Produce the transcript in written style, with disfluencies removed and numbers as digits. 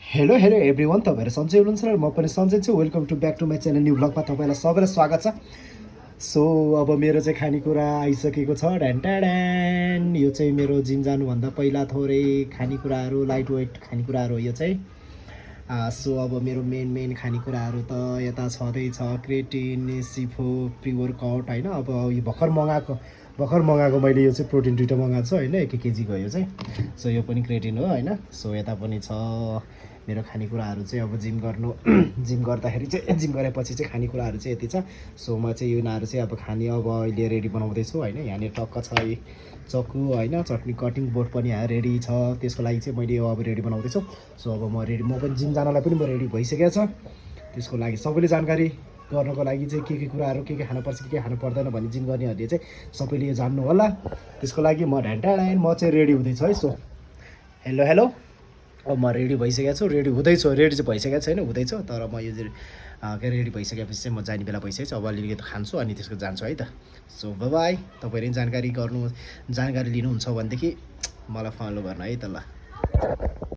Hello hello everyone, तपाईँहरू सन्चै हुनुहुन्छ र म पनि सन्चै छु। Welcome to back to my channel new ब्लगमा तपाईँलाई सबैलाई स्वागत छ। सो अब मेरो चाहिँ खानेकुरा आइसकेको छ। ढ्यान्टाड्यान, यो चाहिँ मेरो जिम जानुभन्दा पहिला थोरै खानेकुराहरू, लाइट वेट खानेकुराहरू हो यो चाहिँ। सो अब मेरो मेन खानेकुराहरू त यता छँदैछ, क्रेटिन, सिफो, प्रि वर्कआउट होइन। अब यो भर्खर मगाएको मैले यो चाहिँ प्रोटिन 2टा मगाएको छु होइन, 1 केजीको यो चाहिँ। सो यो पनि क्रेटिन हो होइन। सो यता पनि छ मेरो खानेकुराहरू चाहिँ। अब जिम गर्नु जिम गर्दाखेरि चाहिँ, जिम गरेपछि चाहिँ खानेकुराहरू चाहिँ यति छ। सो म चाहिँ यिनीहरू चाहिँ अब खाने अब अहिले रेडी बनाउँदैछु होइन। यहाँनिर टक्क छ चक्कु होइन, चटनी कटिङ बोर्ड पनि यहाँ रेडी छ। त्यसको लागि चाहिँ मैले अब रेडी बनाउँदैछु। सो अब म पनि जिम जानलाई पनि म रेडी भइसकेको छ। त्यसको लागि सबैले जानकारी गर्नको लागि चाहिँ के कुराहरू के खानुपर्छ के खानु पर्दैन भन्ने जिम गर्नेहरूले चाहिँ सबैले यो जान्नु होला। त्यसको लागि म ढ्यान्टाड्यान म चाहिँ रेडी हुँदैछु है। सो हेलो हेलो, अब म रेडी भइसकेको छु। रेडी चाहिँ भइसकेको छैन, हुँदैछ। तर म यो के रेडी भइसकेपछि चाहिँ म जाने बेला भइसकेको छु। अब अलिकति खान्छु अनि त्यसको जान्छु है त। सो बाई, तपाईँहरूले जानकारी लिनुहुन्छ भनेदेखि मलाई फलो गर्नु है त ल।